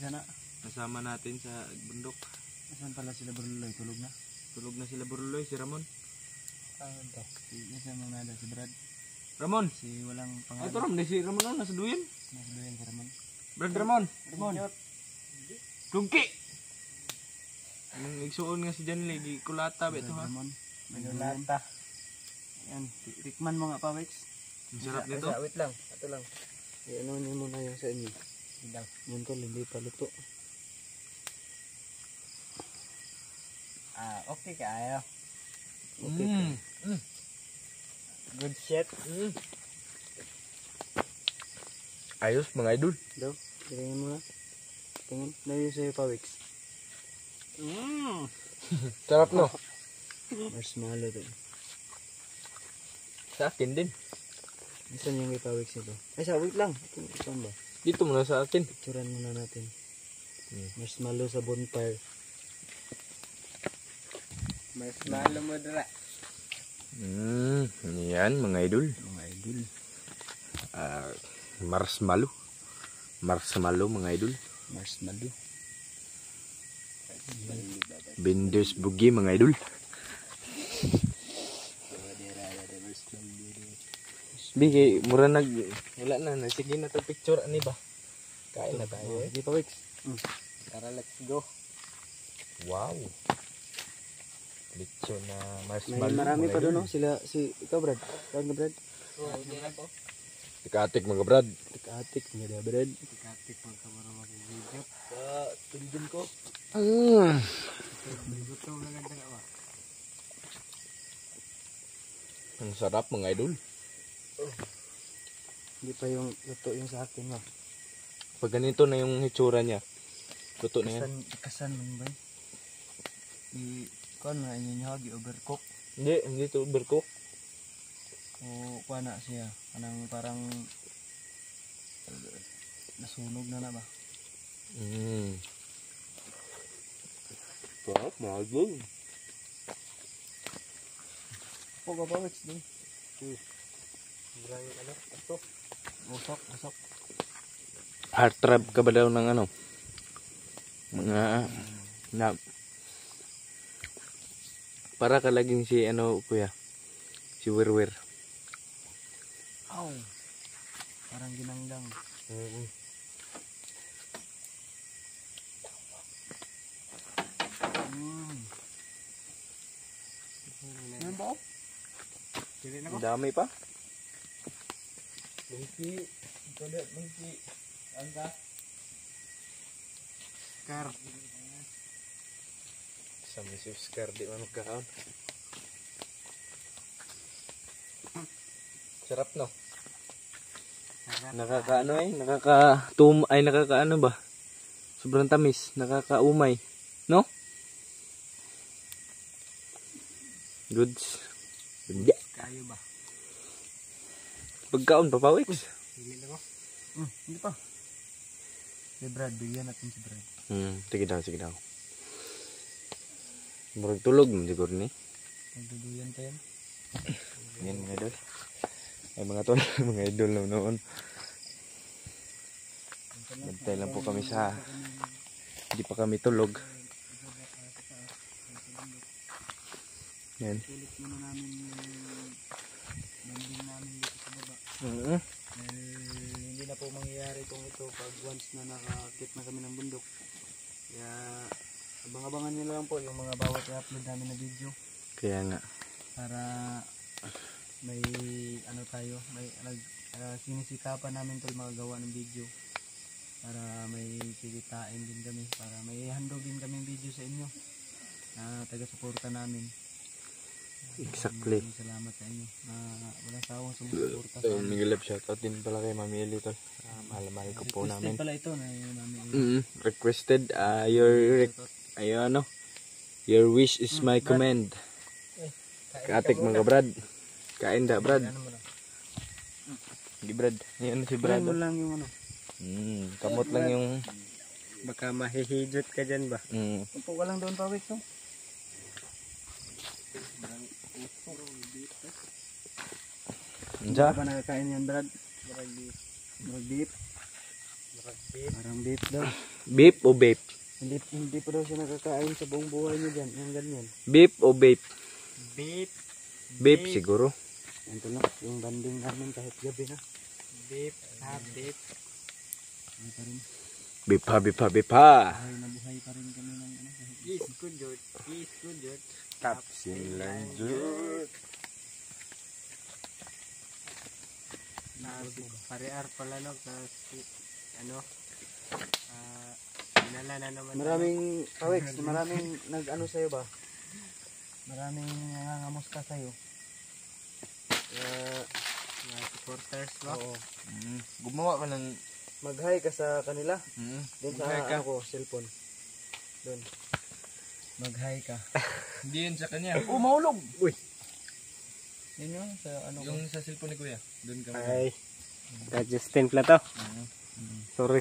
sana. nasama natin sa bundok. Asan pala sila Burloy? Tulog na? Tulog na sila Burloy, si Ramon. Ano to? Isa mo nada si Brad. Ramon! Si walang Ay, pangalan. ito Ramon, si Ramon na, nasa duyan. Nasuluyan si Ramon. Brad Ramon! Ramon! Lungki! Nang igsuon nga si Janley, di kulata ba ito ha? Ramon. Nagulata. Ayan, tikman mo nga pa, Wex. Ang sarap nito. Wait lang, ito lang. Ano niyo muna yung sa inyo. Yan tol, hindi pa luto. Okay ka ayo. Okay ka. Good shit. Ayos mga idol. Daw, tingnan mo na. Tingnan, layo sa'yo pa, Wex. Sarap no? Marshmallow to. Sa akin din. Isan yung may pawiks nito? Ay, sa wait lang. Ito ba? Dito muna sa akin. Picturean muna natin. Marshmallow sa bonfire. Marshmallow mo dala. Yan mga idol. Mga idol. Marshmallow. Marshmallow mga idol. Marshmallow. Bender's bugi mga idol. Bigay, mura wala na, sige na to picture, ani ba? Kain na tayo eh. Hindi pawiks. Tara, let's go. Wow. Lechon na May marshmallow. marami mga pa idol. doon, no? Ikaw, Brad. Ikaw nga, Brad. Tikatik mga brad. Tik-atik, nga da, Brad. Tundin ko. Ang sarap mga idol. Hindi pa yung luto yung sa akin, no? Pag ganito na yung hitsura niya, luto na yan. Kasan man ba? Kuan na inyo nyo, gi-overcook. Hindi to overcook. O kuan na siya. Kanang parang nasunog na ba? Sarap mga idol. O kapawiks din. Usok. Usok. Heart trap ka ba daw ng ano? Mga na para ka laging si ano kuya. Si Wirwir. Aw. Parang ginangdang. Ano ba? Ang dami pa. Bungki. Ito ulit, bungki. Saan ka? Kar. Sa si Oscar di man magkaon. Sarap no. Nakakaano nakakaano ba? Sobrang tamis, nakakaumay, no? Goods. Hindi. Kayo ba? Pagkaon papawiks. Hindi pa. Si Brad, bigyan natin si Brad. Sige daw. Murag tulog mo siguro ni. Magduduyan tayo. Yan mga idol. Ay mga tol, mga idol na noon. Bantay lang po kami sa hindi pa kami tulog. Yan. Ulit muna namin yung banding namin dito sa baba. Hindi na po mangyayari kung ito pag once na nakakit na kami ng bundok. Kaya abang-abangan nyo lang po yung mga bawat i-upload namin na video. Kaya nga. Para may ano tayo, may sinisikapan namin tol magagawa ng video. Para may kikitain din kami. Para may handog din kami video sa inyo. Na taga-suporta namin. Exactly. Salamat sa inyo na walang sawang sumusuporta sa So, amin. Miguel shoutout din pala kay Mami Eli tol. Mahal ko po Requested namin. pala ito na yung Mami. Requested your wish is my command. Katik mga brad. Kain da brad. Hindi brad. Yan si brad. Brad mo lang yung ano. Kamot lang yung Baka mahihidot ka dyan ba? Upo ka lang doon pawik no? Diyan. Ano ba nakakain yan Brad? Marag beef. Parang beef daw. Beef o vape? Hindi pa daw siya nakakain sa buong buhay niya dyan. Yung ganyan. Beef o vape? Beef. Beef siguro. Ito na, yung banding namin kahit gabi na. Beef, beef. Ano pa rin? Beef ha. Buhay na buhay pa rin kami ng ano. Yes, good Jord. Tapsin lang Jord. Pare-ar pala no, kasi ano, dinala na naman. Maraming, Pawex, maraming nag-ano sa'yo ba? Maraming nangangamusta sa'yo. Mga supporters, no? Oo. Gumawa ka ng Mag-hi ka sa kanila. Doon sa Mag-hi ka. ano ko, cellphone. Doon. Mag-hi ka. Hindi yun sa kanya. Oh, mahulog! Uy! Yun yun, sa ano yung sa cellphone ni Kuya. Doon ka. Ay, Justin pala to. Sorry.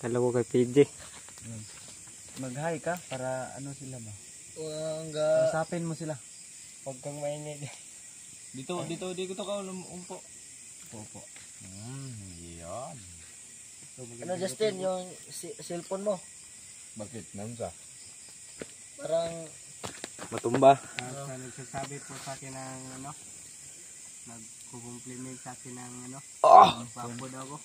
Kala ko kay PJ. Mag-hi ka para ano sila ba? Hangga. Usapin mo sila. Huwag kang maingay. Dito ka umpo. Opo. Yan. Ano Justin, yung cellphone mo? Bakit? Nansa? Parang Matumba. Nagsasabi po sa akin ng ano, nagko-compliment sa akin ng ano, papo daw ako.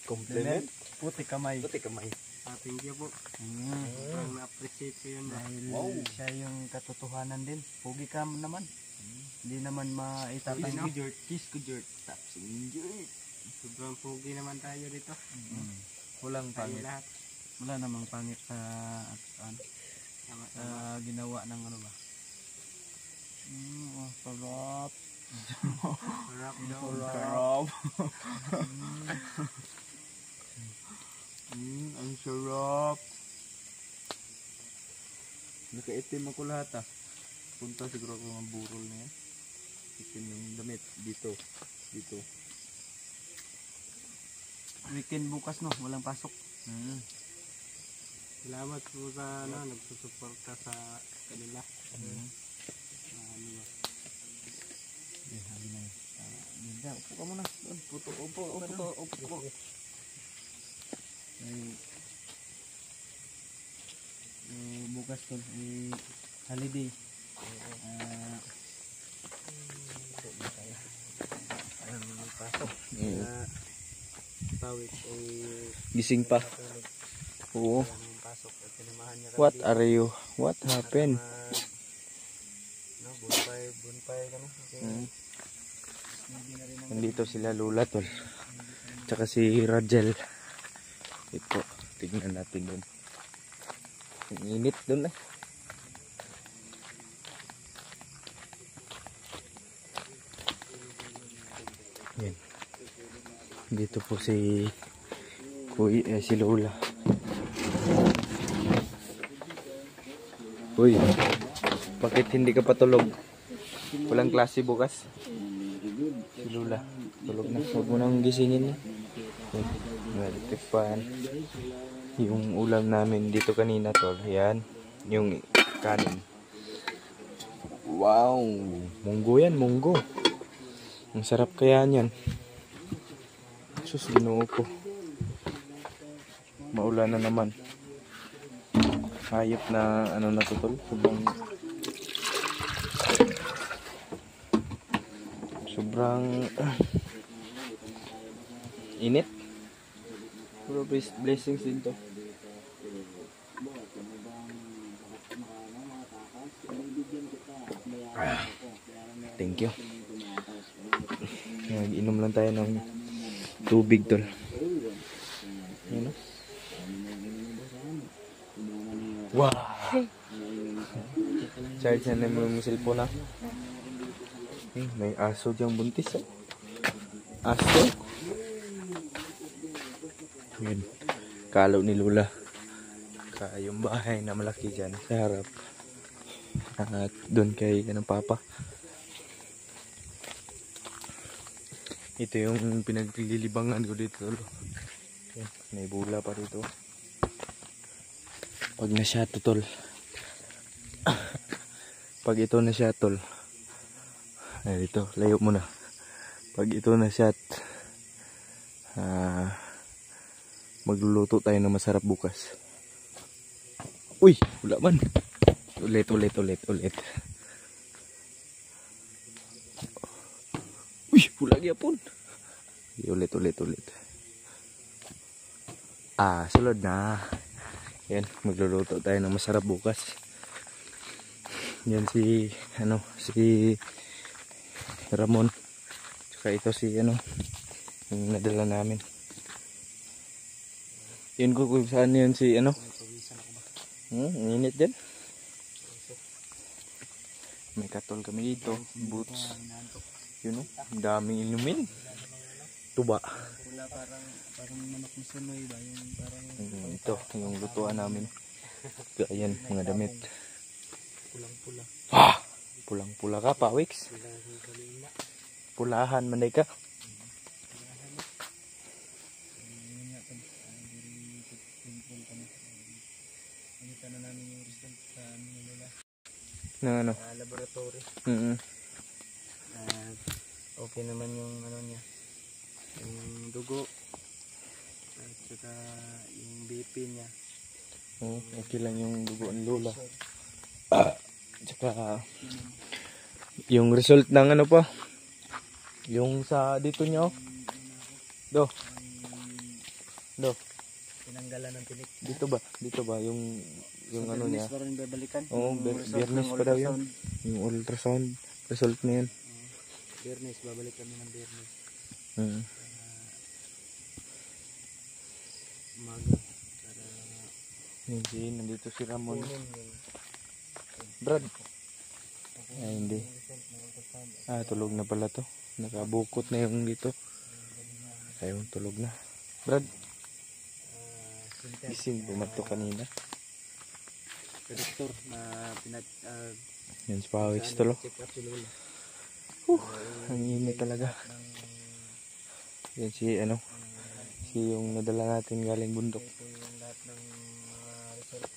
Compliment? puti kamay. Thank you po. Parang na-appreciate ko yun dahil Siya yung katotohanan din. Pugi ka naman. Hindi naman maitapay no? Kiss ko Jort. Taps in Jort. sobrang pogi naman tayo dito. Walang Tayo pangit. lahat. Wala namang pangit sa ginawa ng ano ba? Sarap. Sarap daw. Sarap. Ang sarap. Nakaitim ako lahat ah. Punta siguro ako ng burol na yan. Itim yung damit. Dito. Weekend bukas no, walang pasok. Salamat po sa ano, nagsusuporta sa kanila. Upo ka muna. Upo. Bukas to, holiday. Pasok. Pawit ay Gising pa. Oo. pasok at tinamahan niya What are you? What happened? no, bonfire kami. Nandito sila Lula tol. Tsaka si Rajel. Ito. Tignan natin doon. Ang init doon eh. Yan. Dito po si si Lola. Uy, bakit hindi ka patulog? Walang klase bukas. Si Lola, tulog na. Huwag mo nang gisingin niya. Electric fan. Yung ulam namin dito kanina tol. Yan. Yung kanin. Wow. Munggo yan, munggo. Ang sarap kaya niyan. Sus, ginoo ko. Maulan na naman. Hayop na ano na to tol. Sobrang init. Puro blessings din to. Thank you. Nag-inom lang tayo ng tubig tol. Ano? Wow! Charge na naman yung cellphone na. May aso diyang buntis. Aso? Yun. Kalaw ni Lola. Yung bahay na malaki dyan sa harap. At doon kay Papa. Ito yung pinaglilibangan ko dito. Yan, may bula pa dito. Pag na-shot tol. Pag ito na-shot tol. Ay, dito, layo mo na. Pag ito na-shot, magluluto tayo ng masarap bukas. Uy, wala man. Ulit. Uy, wala gyapon. Ulit. Sulod na. Yan, magluluto tayo ng masarap bukas. Yan si Ramon. Tsaka ito si yung nadala namin. Yun ko kung saan yun si init din. May katol kami dito, boots. Yun ang daming inumin. Tuba. Wala parang manok na sunoy ba yung parang Ito, yung lutuan namin. Ayan, mga damit. Pulang-pula. Ah! Pulang-pula ka pa, Wix. Pulang kanina. Pulahan, manday ka. Na ano? Laboratory. At okay naman yung ano niya. Yung dugo. At saka yung BP niya. Oh, okay lang yung dugo ng lola. Tsaka yung result ng ano pa. Yung sa dito nyo. Do. Tinanggalan ng tinik. Dito ba yung ano niya? Pa rin babalikan. Oo, biyernes pa daw yun. Yung ultrasound result na yun. Biyernes, babalik kami ng biyernes. Umaga. Para Hindi, nandito si Ramon. kunin yung Brad. Ay, hindi. Tulog na pala to. Nakabukot na yung dito. Ayun, tulog na. Brad. Gising, bumato kanina. doktor na Yan si Pawix to lo. check up si Lola. Ang init talaga. Yan si ano. Si yung nadala natin galing bundok. Ito yung lahat ng mga result.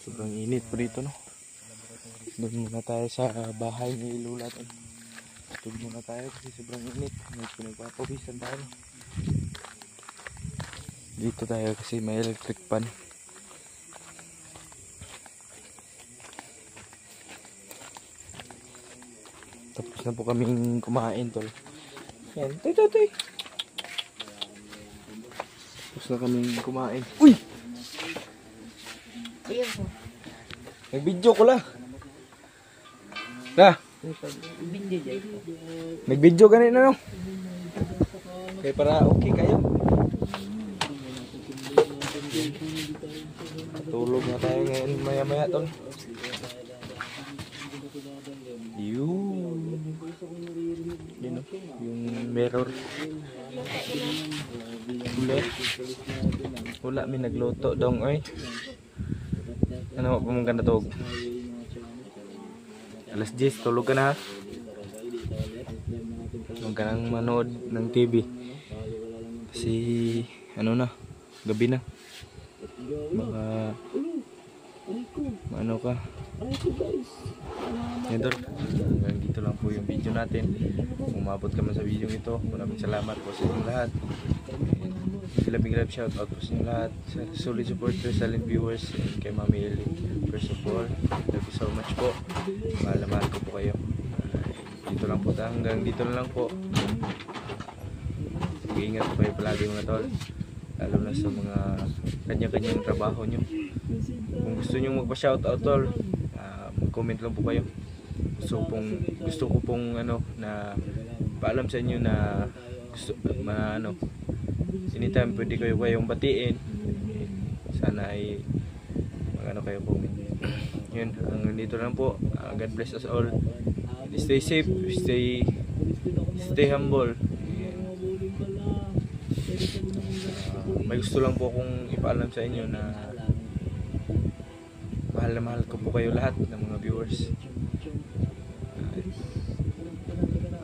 Sobrang init po dito, no? Doon muna tayo sa bahay ni Lola. Doon muna tayo kasi sobrang init. May pinagpapawisan tayo. Dito tayo kasi may electric pan. Tapos na po kaming kumain, tol. Yan, toy. Tapos na kaming kumain. Uy! Ayun po. Nag-video ko la. Na, Bindi dyan. nag-video ganito, no? Okay, para okay kayo. Tulog na tayo ngayon maya-maya, tol. Yun, yung mirror. Wala, may nagluto dong, oy. Ano mo pamungkan na to? Alas 10, tulog ka na ha? Huwag ka nang manood ng TV. Kasi, ano na, gabi na. Baka, ano ka. Yan tol, hanggang dito lang po yung video natin. Kung umabot ka man sa video ito, maraming salamat po sa inyong lahat. Labing shoutout po sa inyong lahat, sa solid supporters, silent viewers, and kay Mami Eli. First of all, thank you so much po. Mahal na mahal ko po kayo. Dito lang po tayo, hanggang dito na lang po. Sige, ingat po kayo palagi mga tol. Lalo na sa mga kanya-kanyang trabaho nyo. Kung gusto nyo magpa-shoutout tol, comment lang po kayo. Gusto ko pong ano na paalam sa inyo na gusto ano anytime pwede kayong batiin. Sana ay magano kayo comment. Yun, hanggang dito lang po. God bless us all. Stay safe, stay humble. May gusto lang po akong ipaalam sa inyo na mahal na mahal ko po kayo lahat ng mga viewers.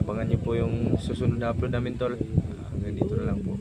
Abangan nyo po yung susunod na upload namin tol. Hanggang dito na lang po.